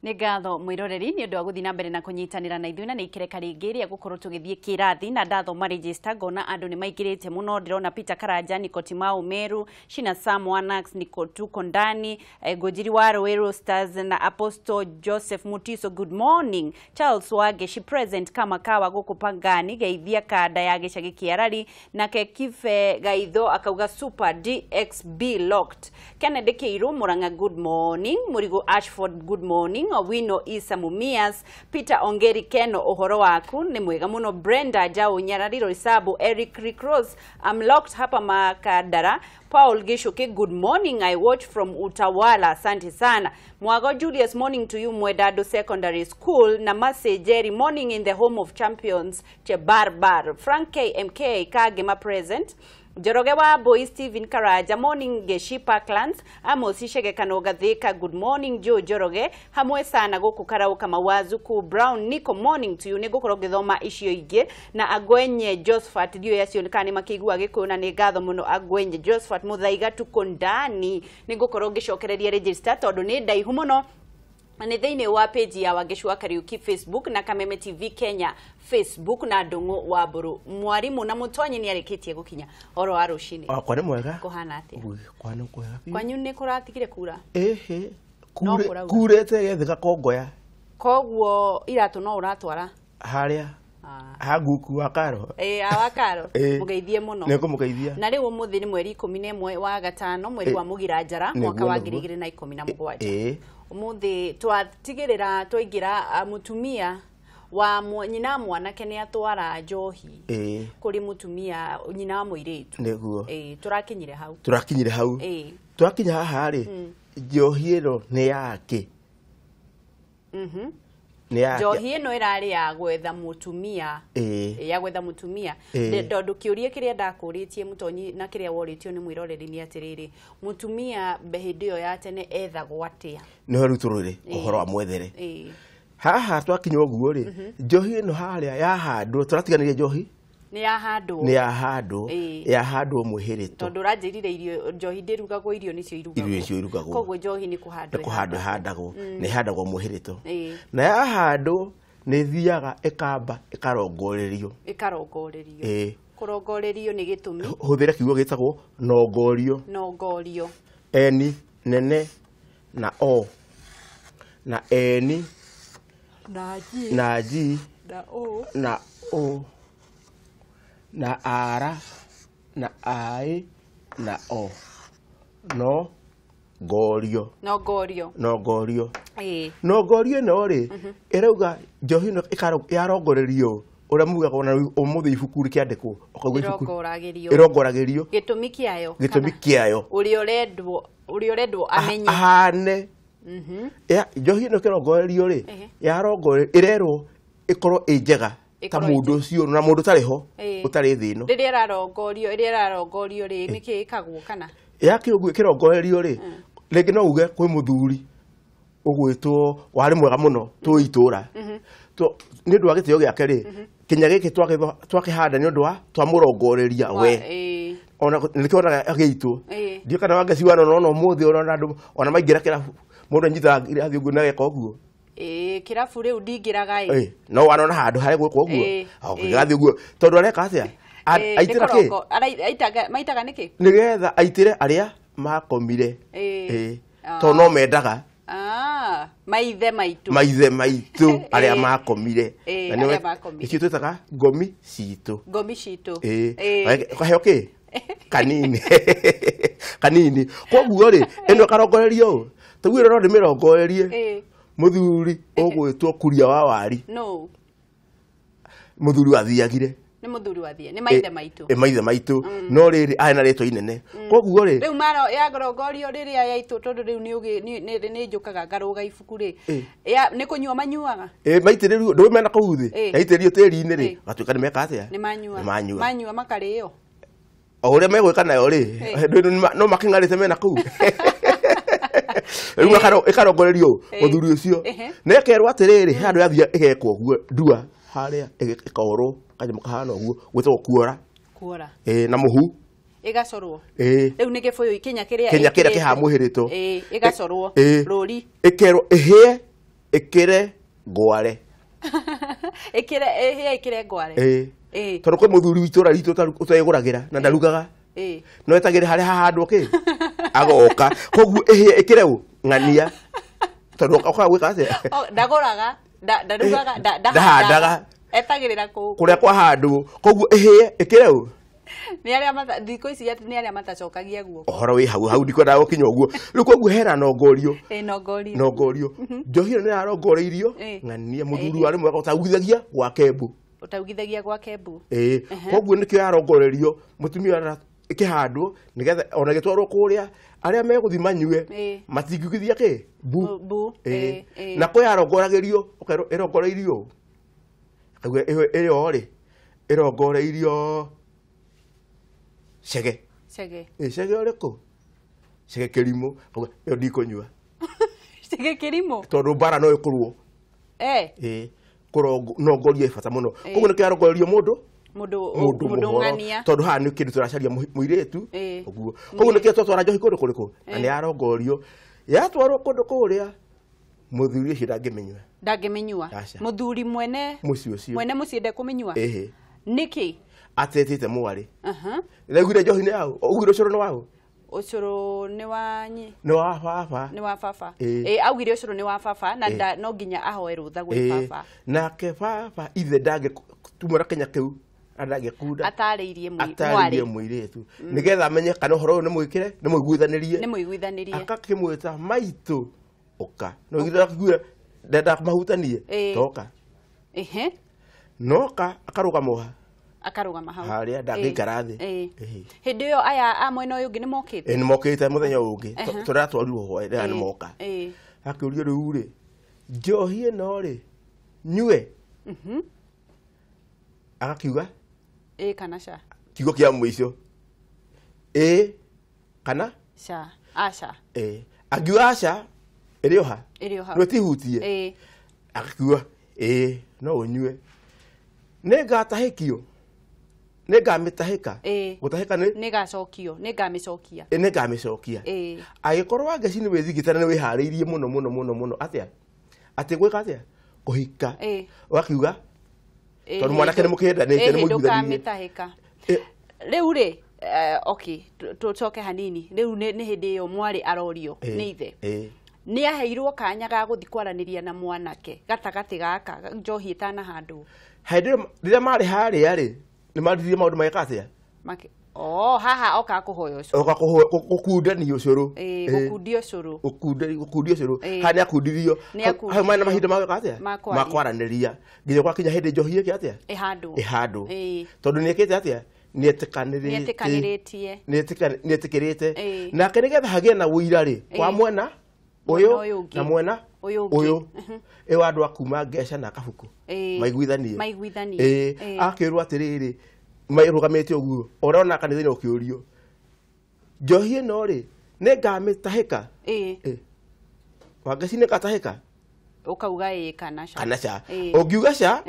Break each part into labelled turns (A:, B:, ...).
A: Nĩ ngatho mwiroreri nĩ ũndũ wa gũthiĩ na mbere na kũnyitanĩra na ithuĩ na nĩ ikereka rĩngĩ rĩa gũkorwo tũgĩthiĩ kĩrathi na ndathoma register ngona andũ nĩ maingĩrĩte mũno ndĩrona Peter Karanja, Nikotimau Meru, Shina Sam Wanax, Nikotuko Ndani, Ngũnjiri wa Rũĩrũ Stars na Apostle Joseph Mutiso. Good morning. Charles Wageshi present kama kawa gũkũ Pangani geithia kanda ya gĩcagi kĩa Rari nake Kife Gaitho akauga Super DXB locked. Kennedy Kĩirũ Mũrang'a good morning. Mũrigo Ashford good morning. Wino Isa Mumias, Peter Ongeri Keno uhoro waku ni mwega muno. Brenda Jao Nyarariro Isabu, Eric Ricross I'm locked hapa Makadara. Paul Gishuke good morning, I watch from Utawala, asante sana. Mwago Julius morning to you Mwedado Secondary School. Namase Jerry morning in the home of champions Chebarbar. Frank KMK Kagema present. Joroge wa boy Steven Karaja morning Geshi Parklands. Amos Ishege Kanoga Thika good morning Joe Joroge hamwe sana gũkũ Karauka Mawazuku. Brown Nico morning to you nĩ gũkorwo gĩthoma icio ingĩ na Agwenye Josephat dio yacionekana makĩigua gĩkũna nĩ ngatho mũno Agwenye Josephat Muthaiga tuko ndani nĩ gũkorwo ngĩcokereria register tondũ nĩ ndaihu mũno. Nĩ thĩinĩ wa page ya Wageshi wa Kariuki Facebook na Kameme TV Kenya Facebook na Ndung'u wa Mburu. Mwarimu na Mũtonyi nĩ arĩkĩtie gũkinya oro wa rũcinĩ.
B: Kwa nĩ mwega?
A: Kũhana atĩa?
B: Kwa nĩ kwega.
A: Kwanyu nĩ kũratigire kura?
B: Kurete gethe gakongoya.
A: Koguo iratũ no ũratwara?
B: Harĩa. Haguku wa Karo.
A: Wa Karo. Mũgeithie mũno.
B: Nĩ ngũmũgeithia.
A: Na rĩu ũmũthĩ nĩ mweri 11 wa gatano mweri wa Mũgira Njara mwaka wa 2017. Umuthi twatigirira twaingira mutumia wa nyina mwanake ni atwara njohi kuri mutumia nyina wa muiritu
B: niguo
A: turakinyire hau
B: twakinya haha ri njohi ĩno ni yake
A: njohi ĩno irari ya gwetha mutumia ya gwetha mutumia ndondu kiurie kiria ndakuritie Mutonyi na kiria woritio ni mwiroreri ni atiriri mutumia behindi yo ya tene ethagwo atia
B: ni ho ruturure uhoro wa mwethere haha twakinya uguo ri njohi ĩno haria yahandwo turatiganire njohi
A: ni
B: yahandwo muhirito
A: tondu ranjirire irio njohi ndirugagwo irio nicio irugagwo koguo njohi ni kuhandwo
B: handagwo ni handagwo muhirito na yahandwo ni thiaga ikamba ikarongorerio
A: kurongorerio ni gitumi
B: huthira kiugo gitagwo nongorio eni nene na o na eni na ji na o na ara na ai na o no gorio nongorio no ri irauga njohi no yarongorerio ura mugaga ona umuthi ibuku rikiandikwo okauga ibuku irongoragirio
A: gitumi kiayo uri urendwo amenye
B: ahane ya njohi no kirongorerio ri yarongore irerwo ikorwo njega ta mundu cio na mundu tariho utari thino
A: riria rarongorio ri niki ikagwo kana
B: ya kirongorerio ri ringi no uge kwi muthuri ugwitwo wari mwega muno tuitura to ni ndu agitio giake ri kinya giki twakihanda ni ndu wa twamurongoreria we ona nikona agiitwo ndio kana wangeciwana no muthi ona ndu ona maingira kirabu mundu anyita athi uguo na geka uguo
A: kirabu riu ndingiraga
B: no wanona handu hare gwiko uguo gathi uguo tondu areka atia aitira ki
A: maitaga niki
B: nigetha aitire aria makomire to no mendaga
A: maithe
B: maitu aria makomire na ni icio twitaga ngomi citu kaheo ki kanini koguo ri eno karongorerio tugwira no ndimirongorerie muthuri ogwitwo kuria wa wari muthuri athiagire
A: ni muthuri wathie ni maithe maitu
B: no riri ana rito inene koguo ri
A: riu maro ya ngorongorio riria yaitu tondu riu ni njukaga ngaruga ibuku ri ya ni kunyua manyuaga
B: maitiriru ndu mena kuuthi yaitirio tiri-ini ri gatuika ni meka atia
A: ni manyua makario
B: ore megwika nayo ri no makingarite mena kuu riu ikarongorerio muthuri ucio nekerwo atiriri handu yathia igekwo guo ndua haria ikorwo kanyamå kahana ũguo gwĩtagwo kuora na mũhu
A: igacorwo riu nä gä bå yå ikinya kä rä a
B: kä hamuhä rä two
A: igacorwo rå ri
B: ä kerwo ä hä ikire ngware
A: ikire ngware
B: tondu kwi muthuri witura ritu utayiguragira na ndarugaga no etagire haria hahandwo ki agoka koguo ihie ikire ng'ania tondu okaga gwika atia
A: ndaguraga ndarugaga
B: ndahandaga
A: etagirira
B: kuria kwahandwo koguo ihie ikire
A: ni aria thiko ici ni aria matacokagia guo
B: ohoro wi hau ndikwenda gukinya uguo riu koguo hera nongorio nongorio njohi ni arongoreirio ng'ania muthuri wari mwega utaugithagia gwa Kembu koguo nikio yarongorerio mutumia ara ikihandwo nigetha ona gitwarwo kuria aria meguthima nyue matingigithia ki bu na ko yarongoragirio irongoreirio iyo ri irongoreirio Chege Chege oriku Chege Kĩrimũ yo ndikunyua
A: Chege Kĩrimũ
B: tondu bara no ikurwo kurongo no ngorie bata muno koguo ni kiarongorerio mundu ng'ania tondu ha ni kindu turacaria muiretu uguo koguo ni kio twatwara njohi kundu kuriku na ni arongorio yatwarwo kundu kuria muthuri ucio
A: ndangĩmenyua muthuri mwene muciĩ ndekumenyua niki
B: atetete mwari regire njohi ni yao ugire ucuru ni wao
A: ucuru ni wanyi
B: ni wa baba
A: augire ucuru ni wa baba na no nginya ahoe rutha gwi baba
B: nake baba ithe ndange tumura Kenya kiu andagikunda
A: atariirie
B: muiretu nigetha amenye kana horo ni mwikire ni
A: muiguithanirie
B: akakimwita maitu uka no githira kigwe ndenda mahutanie toka noka
A: akarugama hau
B: haria ndangikara thi
A: hindi yo aya a mwena uyu ngi ni mokite
B: ni mokite muthenya ungi turatwarirwo hoya ni moka akiurio riu ri njohi ino ri nyue akakiuga
A: kana sha
B: kiugo kia mwico kana
A: sha asha
B: akiuga asha irioha no tihutie akakiuga no unyue negatahikio negamitahika gutahika
A: negacokio negamicokia
B: agikorwo angeci ni withigitana ni wihariirie muno atia ati gwika atia kuhika wakiuga tondu mwanake ni mukindanite ni
A: muiguithanite riu ri okay tucoke hanini riu ni hindi yo mwari arorio ni ithe ni aheirwo kanya ga guthi kwaraniria na mwanake gatagati gaka njohi itana handu rĩrĩa marĩ harĩa rĩ nĩ marithirie maũndũ magĩka atĩa haha oka kũhoya ũcũrũ
B: gũkundania ũcũrũ gũkundia ũcũrũ haha nĩ akundirio hau marĩ na mahinda magĩka atĩa makwaranĩria nginya gwakinya hĩndĩ njohi ĩke atĩa ĩhandwo tondũ nĩekĩte atĩa nĩetĩkĩrĩte nake nĩgetha hagĩe na ũira rĩ kwa mwena uyu na mwena uyu ewa andu akuma Ngeca na Kabuku maiguithanie akirwo atiriri mairugamite uguo orona kanitha-ini ukiurio njohi ino ri ningamitahika Wangeci nikatahika
A: ukauga kana
B: ca ungiuga ca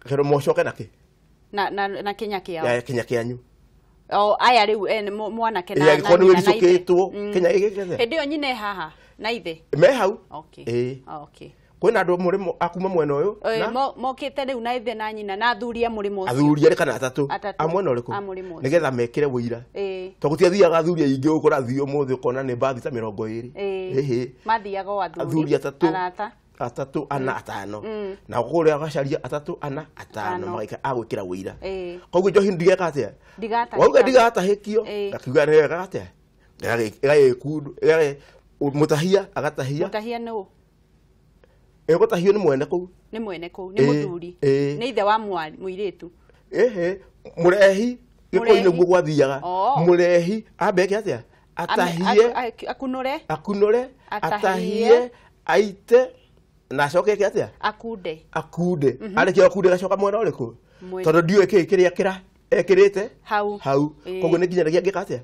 B: kero mocoke naki
A: na Kenya kiao
B: Kenya kianyu
A: aya riu mwanake na
B: Kenya igikethe
A: hindi yo nyine haha na ithe
B: me hau kwina andu murimo akuma mwena uyu
A: mokite riu na ithe na nyina na athuria murimo ucio
B: athuria kana atatu amwena uriku nigetha mekire wira to gutiathiaga athuria ingi ukurathio muthi ukona ni mbathi ta 20
A: mathiaga o
B: athuria atatu ana atano na kuria gacaria atatu ana atano magaika agwikira wira koguo njohi ndigeka atia wauga ndigatahikio ngakiuga ni wega atia gagikundu mutahia agatahia
A: no
B: egotahio ni mwene kou
A: ni muthuri ni ithe wa muiretu
B: murehi giko-ini guo gwathiaga murehi ambeke atia atahie akunure atahie aite na acoke ke atia
A: akunde
B: areke akunde gacoka mwena uriku tondu ndiu kiria ekirite hau koguo ni nginya ngika atia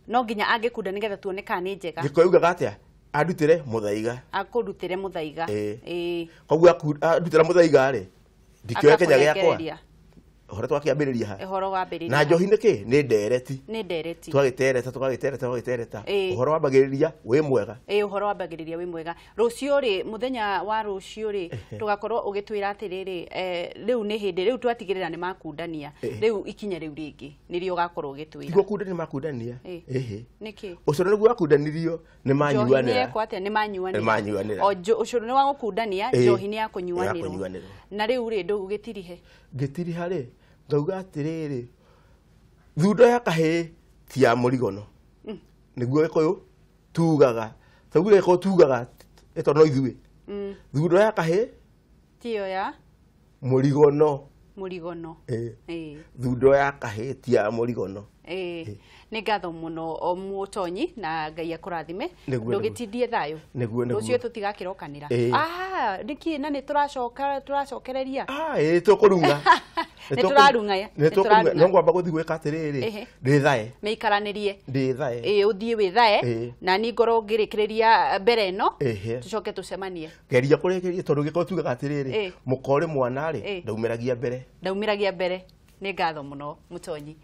A: no nginya angikunda nigetha tuone kana ni njega
B: gikoiugaga atia andutire muthaiga
A: akurutire muthaiga
B: koguo andutira muthaiga ri ndikioe Kenya giakwa hore twakiambiriria ha
A: Uhoro wambiriria.
B: na njohi niki ni ndereti
A: Nĩ ndereti.
B: twagitereta
A: Ĩĩ.
B: uhoro wambagiriria wi mwega
A: Uhoro wambagiriria wi mwega. Rucio ri muthenya wa rucio ri tugakorwo ugitwira atiriri riu ni hindi riu twatigirira ni makundania riu ikinya riu ringi nirio ugakorwo ugitwira.
B: Tigwo kundani makundania
A: ehe niki
B: ucoro niguo akundanirio ni manyuanira
A: ko atia ni manyuanira
B: manyuanira
A: o ucoro ni wa gukundania njohi ni ya kunyuanirwo na riu ri ndu gitirihe
B: ngitiriha ri ngauga atiriri thundo ya kahe ti ya murigono niguo gikuyu tugaga tagure ko tugaga eto no ithui thundo ya kahe
A: tiyo ya
B: murigono thundo ya kahe ti ya murigono
A: nĩ ngatho mũno o Mũtonyi na Ngai akũrathime ndũgĩtindie thayũ rũciũ tũtigakirokanĩra nĩkĩ na nĩ tũracokereria
B: tũkũrunga
A: nĩ tũrarunga
B: no ngwamba gũthiĩ gwĩka atĩrĩrĩ ndĩthae
A: mĩikaranĩrie
B: ndĩthae
A: ũthiĩ wĩthae na nĩ ngorwo ngĩrĩkĩrĩria mbere ĩno tũcoke tũcemanie
B: geria kũrĩkĩria tondũ gĩkorwo tugaga atĩrĩrĩ mũkore mwana rĩ ndaumĩragia mbere
A: nĩ ngatho mũno Mũtonyi.